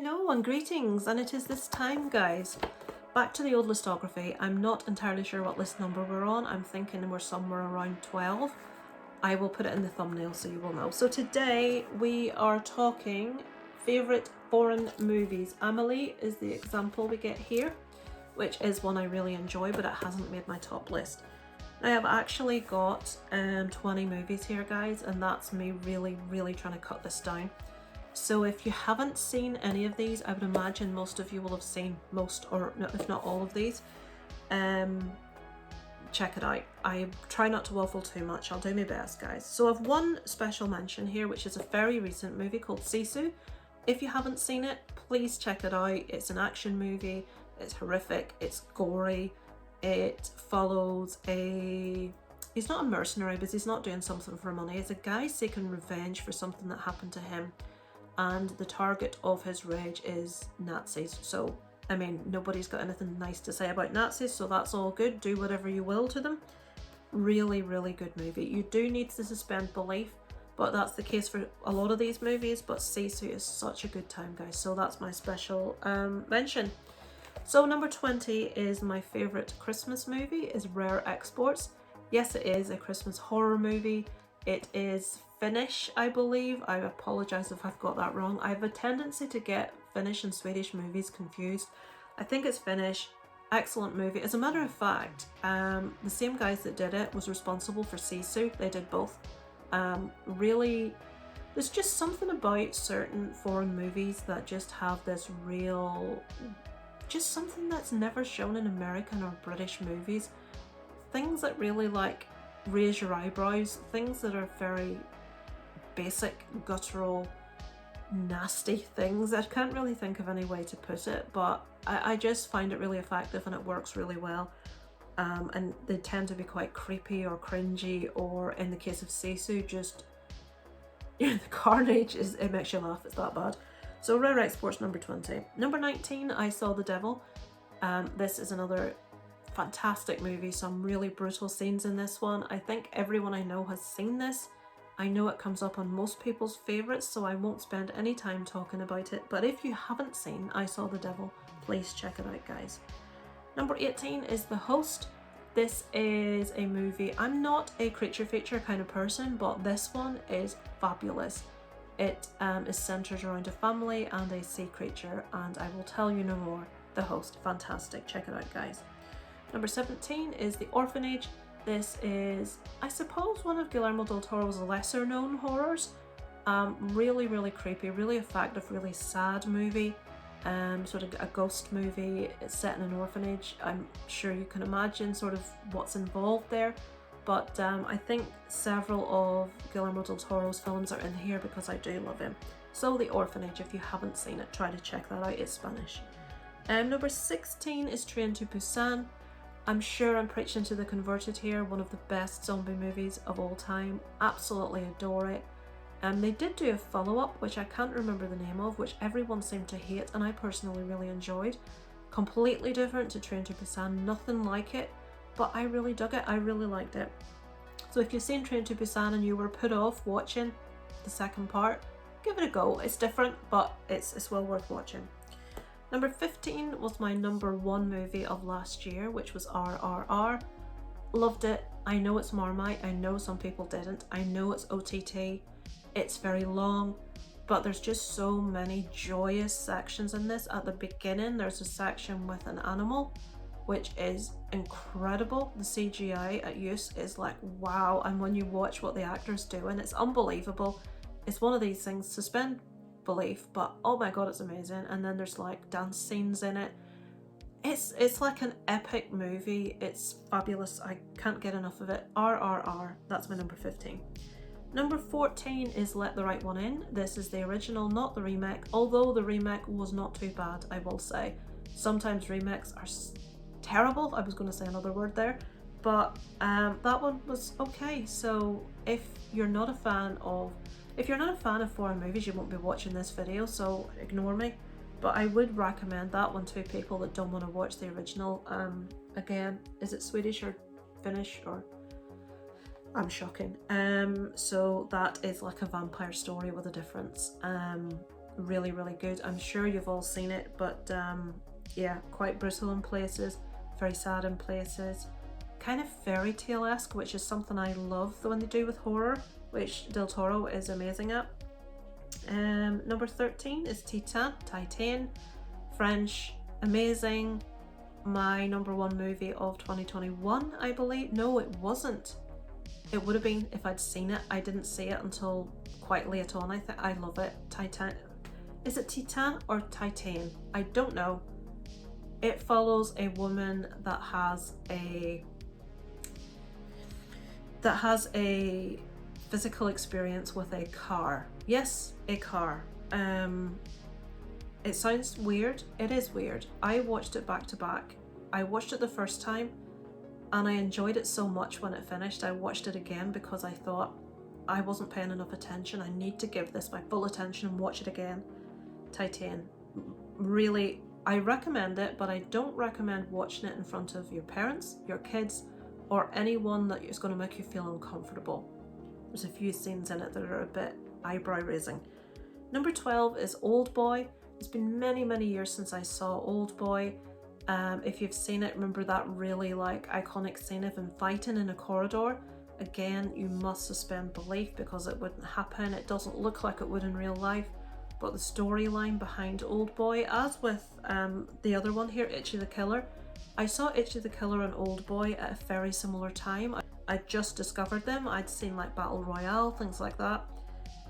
Hello and greetings, and it is this time, guys. Back to the old listography. I'm not entirely sure what list number we're on. I'm thinking we're somewhere around 12. I will put it in the thumbnail so you will know. So today we are talking favourite foreign movies. Amelie is the example we get here, which is one I really enjoy, but it hasn't made my top list. Now I've actually got 20 movies here, guys, and that's me really trying to cut this down. So if you haven't seen any of these, I would imagine most of you will have seen most, or if not all of these. Check it out. I try not to waffle too much. I'll do my best, guys. So I've one special mention here, which is a very recent movie called Sisu. If you haven't seen it, please check it out. It's an action movie. It's horrific. It's gory. It follows he's not a mercenary, but he's not doing something for money. It's a guy seeking revenge for something that happened to him. And the target of his rage is Nazis. So, I mean, nobody's got anything nice to say about Nazis, so that's all good. Do whatever you will to them. Really good movie. You do need to suspend belief, but that's the case for a lot of these movies. But Sisu is such a good time, guys. So that's my special mention. So number 20 is my favourite Christmas movie, is Rare Exports. Yes, it is a Christmas horror movie. It is Finnish, I believe. I apologise if I've got that wrong. I have a tendency to get Finnish and Swedish movies confused. I think it's Finnish. Excellent movie. As a matter of fact, the same guys that did it was responsible for Sisu. They did both. Really, there's just something about certain foreign movies that just have this real, just something that's never shown in American or British movies. Things that really like raise your eyebrows, things that are very basic, guttural, nasty things. I can't really think of any way to put it, but I just find it really effective and it works really well. And they tend to be quite creepy or cringy, or in the case of Sisu, just the carnage it makes you laugh. It's that bad. So Rare Exports, number 20. Number 19, I Saw the Devil. This is another fantastic movie. Some really brutal scenes in this one. I think everyone I know has seen this. I know it comes up on most people's favourites, so I won't spend any time talking about it. But if you haven't seen I Saw the Devil, please check it out, guys. Number 18 is The Host. This is a movie. I'm not a creature feature kind of person, but this one is fabulous. It is centred around a family and a sea creature, and I will tell you no more. The Host, fantastic. Check it out, guys. Number 17 is The Orphanage. This is, I suppose, one of Guillermo del Toro's lesser known horrors. Really creepy, really effective, really sad movie. Sort of a ghost movie. It's set in an orphanage. I'm sure you can imagine sort of what's involved there. But I think several of Guillermo del Toro's films are in here because I do love him. So The Orphanage, if you haven't seen it, try to check that out. It's Spanish. Number 16 is Train to Busan. I'm sure I'm preaching to the converted here. One of the best zombie movies of all time. Absolutely adore it. They did do a follow-up, which I can't remember the name of, which everyone seemed to hate, and I personally really enjoyed. Completely different to Train to Busan, nothing like it, but I really dug it. I really liked it. So if you've seen Train to Busan and you were put off watching the second part, give it a go. It's different, but it's well worth watching. Number 15 was my number 1 movie of last year, which was RRR. Loved it. I know it's Marmite. I know some people didn't. I know it's OTT. It's very long, but there's just so many joyous sections in this. At the beginning, there's a section with an animal, which is incredible. The CGI at use is like, wow. And when you watch what the actor's doing, it's unbelievable. It's one of these things, suspend belief, but oh my god, it's amazing. And then there's like dance scenes in it. It's like an epic movie. It's fabulous. I can't get enough of it. RRR, that's my number 15. Number 14 is Let the Right One In. This is the original, not the remake, although the remake was not too bad, I will say. Sometimes remakes are terrible. I was going to say another word there, but that one was okay. So if you're not a fan of foreign movies, you won't be watching this video, so ignore me. But I would recommend that one to people that don't want to watch the original. Again, is it Swedish or Finnish or... I'm shocking. So that is like a vampire story with a difference. Really, really good. I'm sure you've all seen it, but yeah, quite brutal in places, very sad in places, kind of fairy tale-esque, which is something I love when they do with horror, which Del Toro is amazing at. Number 13 is Titan, French, amazing. My number one movie of 2021, I believe. No, it wasn't. It would have been if I'd seen it. I didn't see it until quite late on. I love it. Titan. Is it Titan or Titan? I don't know. It follows a woman that has a physical experience with a car. Yes, a car. It sounds weird. It is weird. I watched it back to back. I watched it the first time and I enjoyed it so much when it finished. I watched it again because I thought I wasn't paying enough attention. I need to give this my full attention and watch it again. Titan. Really, I recommend it, but I don't recommend watching it in front of your parents, your kids, or anyone that is going to make you feel uncomfortable. There's a few scenes in it that are a bit eyebrow raising. Number 12 is Oldboy. It's been many, many years since I saw Oldboy. If you've seen it, remember that really iconic scene of him fighting in a corridor. Again, you must suspend belief because it wouldn't happen. It doesn't look like it would in real life. But the storyline behind Oldboy, as with the other one here, Itchy the Killer, I saw Itchy the Killer and Oldboy at a very similar time. I just discovered them. I'd seen Battle Royale, things like that.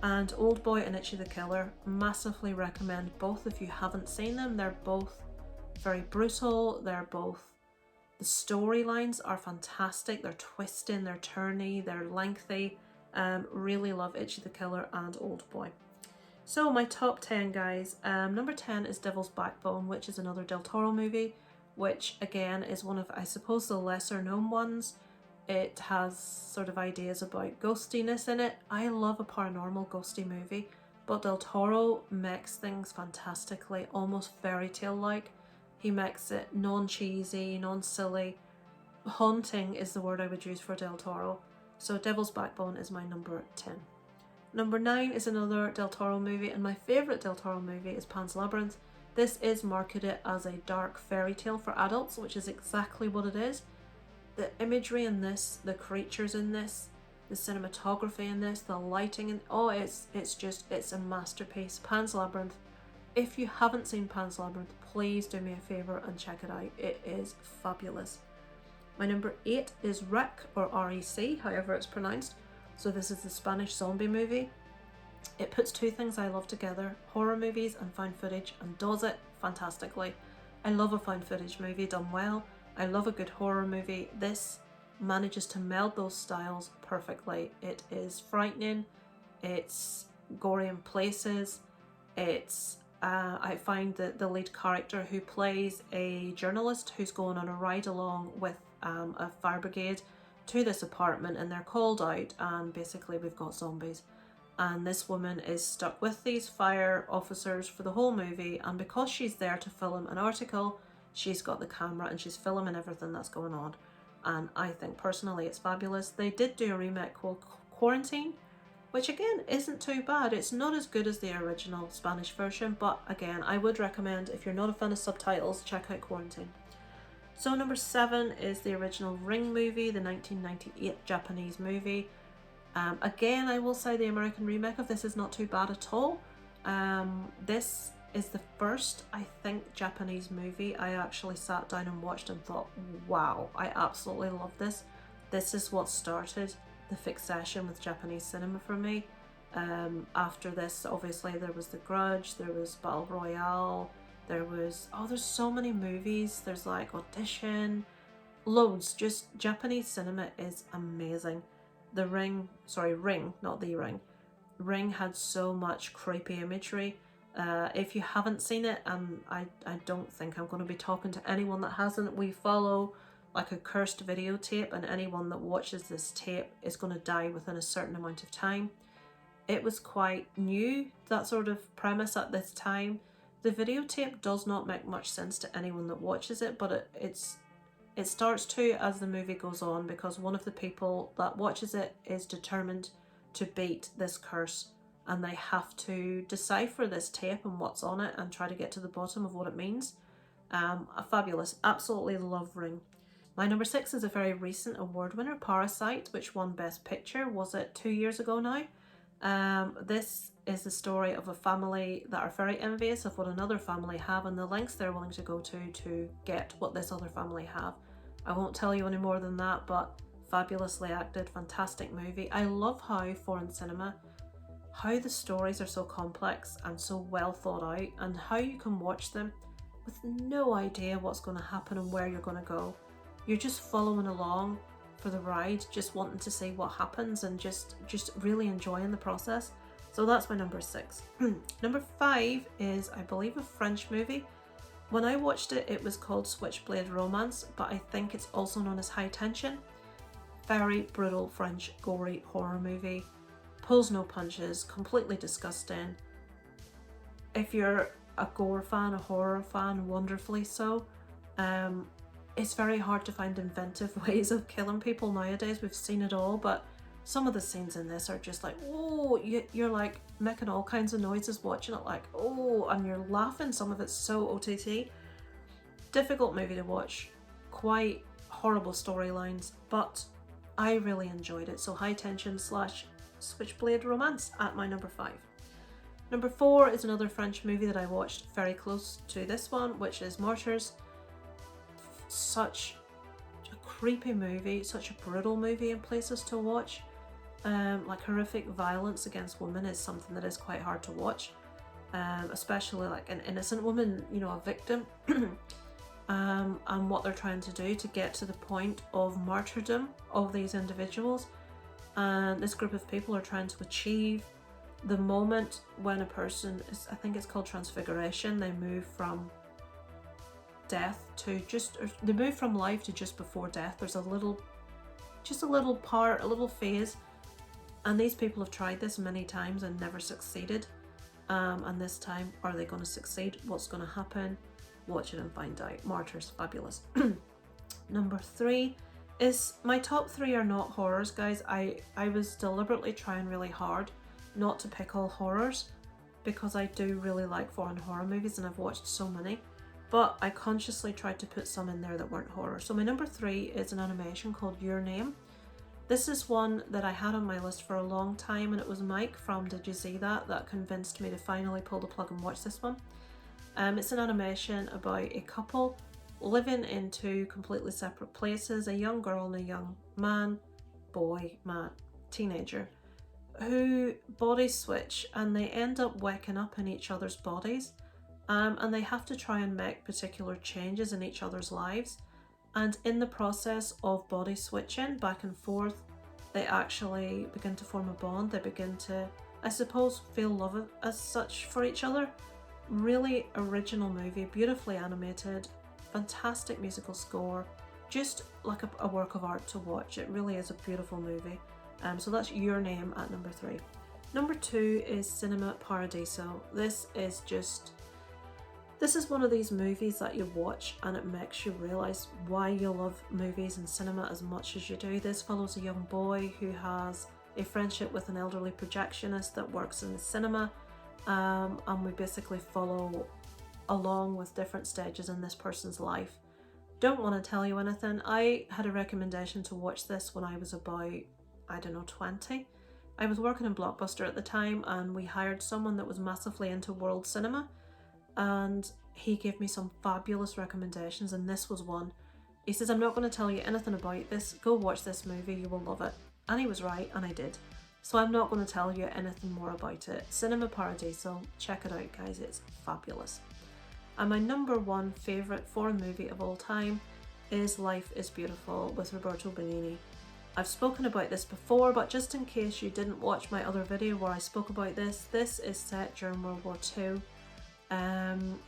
And Oldboy and Itchy the Killer, massively recommend both if you haven't seen them. They're both very brutal. The storylines are fantastic. They're twisting, they're turny, they're lengthy. Really love Itchy the Killer and Oldboy. So my top 10, guys. Number 10 is Devil's Backbone, which is another Del Toro movie, which again is one of, I suppose, the lesser known ones. It has sort of ideas about ghostiness in it. I love a paranormal ghosty movie, but Del Toro makes things fantastically, almost fairy tale like. He makes it non-cheesy, non-silly. Haunting is the word I would use for Del Toro. So Devil's Backbone is my number 10. Number 9 is another Del Toro movie, and my favourite Del Toro movie is Pan's Labyrinth. This is marketed as a dark fairy tale for adults, which is exactly what it is. The imagery in this, the creatures in this, the cinematography in this, the lighting, and it's a masterpiece. Pan's Labyrinth. If you haven't seen Pan's Labyrinth, please do me a favour and check it out. It is fabulous. My number 8 is REC, or R-E-C, however it's pronounced. So this is the Spanish zombie movie. It puts two things I love together, horror movies and found footage, and does it fantastically. I love a found footage movie done well. I love a good horror movie. This manages to meld those styles perfectly. It is frightening, it's gory in places, I find that the lead character, who plays a journalist who's going on a ride along with a fire brigade to this apartment, and they're called out, and basically we've got zombies. And this woman is stuck with these fire officers for the whole movie, and because she's there to film an article, she's got the camera and she's filming everything that's going on. And I think personally it's fabulous. They did do a remake called Quarantine, which again isn't too bad. It's not as good as the original Spanish version, but again, I would recommend, if you're not a fan of subtitles, check out Quarantine. So number 7 is the original Ring movie, the 1998 Japanese movie. Again, I will say the American remake of this is not too bad at all. This is the first, I think, Japanese movie I actually sat down and watched and thought, wow, I absolutely love this. This is what started the fixation with Japanese cinema for me. After this, obviously, there was The Grudge, there was Battle Royale, there's so many movies, there's Audition, loads. Just Japanese cinema is amazing. Ring, not The Ring. Ring had so much creepy imagery. If you haven't seen it, and I don't think I'm going to be talking to anyone that hasn't, we follow a cursed videotape, and anyone that watches this tape is going to die within a certain amount of time. It was quite new, that sort of premise at this time. The videotape does not make much sense to anyone that watches it, but it starts to as the movie goes on, because one of the people that watches it is determined to beat this curse and they have to decipher this tape and what's on it and try to get to the bottom of what it means. Fabulous. Absolutely love Ring. My number 6 is a very recent award winner, Parasite, which won Best Picture. Was it 2 years ago now? This is the story of a family that are very envious of what another family have and the lengths they're willing to go to get what this other family have. I won't tell you any more than that, but fabulously acted, fantastic movie. I love how foreign cinema, how the stories are so complex and so well thought out, and how you can watch them with no idea what's going to happen and where you're going to go. You're just following along for the ride, just wanting to see what happens and just really enjoying the process. So that's my number 6. Number 5 is, I believe, a French movie. When I watched it, it was called Switchblade Romance, but I think it's also known as High Tension. Very brutal French gory horror movie. Pulls no punches, completely disgusting. If you're a gore fan, a horror fan, wonderfully so. It's very hard to find inventive ways of killing people nowadays. We've seen it all, but some of the scenes in this are just like, oh, you're like making all kinds of noises watching it, like, oh, and you're laughing. Some of it's so OTT. Difficult movie to watch, quite horrible storylines, but I really enjoyed it. So High Tension / Switchblade Romance at my number 5. Number 4 is another French movie that I watched very close to this one, which is Martyrs. Such a creepy movie, such a brutal movie in places to watch. Like horrific violence against women is something that is quite hard to watch, especially like an innocent woman, you know, a victim, and what they're trying to do to get to the point of martyrdom of these individuals. And this group of people are trying to achieve the moment when a person is, I think it's called transfiguration, they move from death to they move from life to just before death. There's a little part, a little phase, and these people have tried this many times and never succeeded. And this time, are they going to succeed? What's going to happen? Watch it and find out. Martyrs, fabulous. Number 3 is, my top 3 are not horrors, guys. I was deliberately trying really hard not to pick all horrors because I do really like foreign horror movies and I've watched so many. But I consciously tried to put some in there that weren't horror. So my number 3 is an animation called Your Name. This is one that I had on my list for a long time, and it was Mike from Did You See That convinced me to finally pull the plug and watch this one. It's an animation about a couple living in 2 completely separate places, a young girl and a young teenager, who body switch and they end up waking up in each other's bodies. And they have to try and make particular changes in each other's lives. And in the process of body switching back and forth, they actually begin to form a bond. They begin to, I suppose, feel love as such for each other. Really original movie, beautifully animated, fantastic musical score, just like a work of art to watch. It really is a beautiful movie. So that's Your Name at number 3. Number 2 is Cinema Paradiso. This is one of these movies that you watch and it makes you realise why you love movies and cinema as much as you do. This follows a young boy who has a friendship with an elderly projectionist that works in the cinema, and we basically follow along with different stages in this person's life. Don't want to tell you anything. I had a recommendation to watch this when I was about, 20. I was working in Blockbuster at the time and we hired someone that was massively into world cinema, and he gave me some fabulous recommendations, and this was one. He says, I'm not going to tell you anything about this, go watch this movie, you will love it. And he was right, and I did. So I'm not going to tell you anything more about it. Cinema Paradiso, check it out guys, it's fabulous. And my number 1 favourite foreign movie of all time is Life is Beautiful with Roberto Benigni. I've spoken about this before, but just in case you didn't watch my other video where I spoke about this is set during World War II.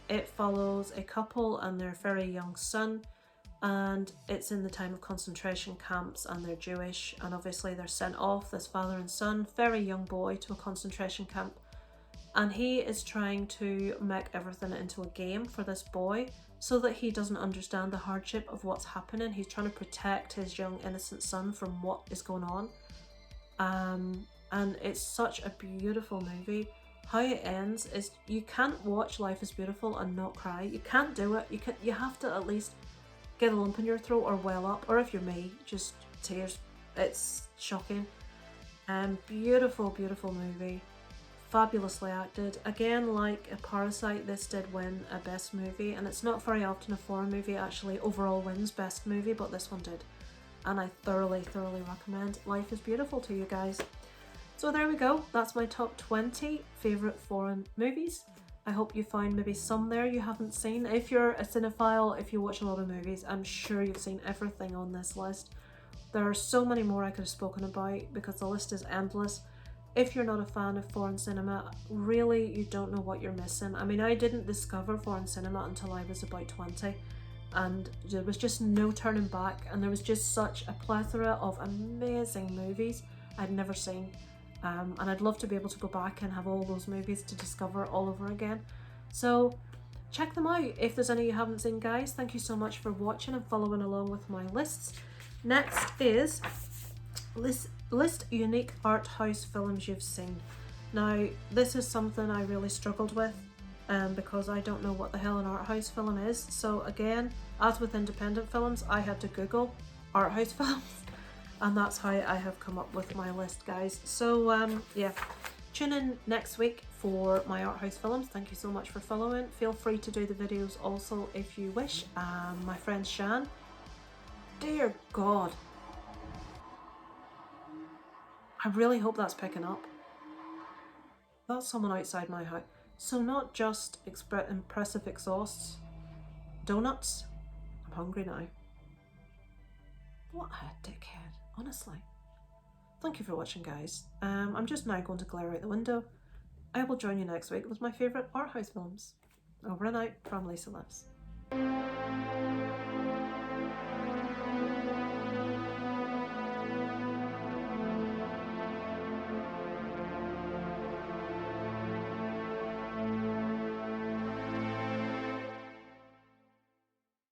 It follows a couple and their very young son, and it's in the time of concentration camps, and they're Jewish, and obviously they're sent off, this father and son, very young boy, to a concentration camp, and he is trying to make everything into a game for this boy so that he doesn't understand the hardship of what's happening. He's trying to protect his young innocent son from what is going on. and it's such a beautiful movie. How it ends is you can't watch Life is Beautiful and not cry. You can't do it. You have to at least get a lump in your throat or well up, or if you're me, just tears. It's shocking. Beautiful, beautiful movie. Fabulously acted. Again, like a Parasite, this did win a best movie, and it's not very often a foreign movie actually overall wins best movie, but this one did. And I thoroughly, thoroughly recommend Life is Beautiful to you guys. So there we go, that's my top 20 favourite foreign movies. I hope you find maybe some there you haven't seen. If you're a cinephile, if you watch a lot of movies, I'm sure you've seen everything on this list. There are so many more I could have spoken about because the list is endless. If you're not a fan of foreign cinema, really you don't know what you're missing. I mean, I didn't discover foreign cinema until I was about 20, and there was just no turning back, and there was just such a plethora of amazing movies I'd never seen. And I'd love to be able to go back and have all those movies to discover all over again. So check them out if there's any you haven't seen, guys. Thank you so much for watching and following along with my lists. Next is list unique art house films you've seen. Now this is something I really struggled with because I don't know what the hell an art house film is. So again, as with independent films, I had to Google art house films. And that's how I have come up with my list, guys. So yeah, tune in next week for my art house films. Thank you so much for following. Feel free to do the videos also if you wish. My friend Shan, dear God, I really hope that's picking up. That's someone outside my house. So not just impressive exhausts, donuts. I'm hungry now. What a dickhead. Honestly. Thank you for watching, guys. I'm just now going to glare out the window. I will join you next week with my favourite art house films. Over and out from Lisa Lives.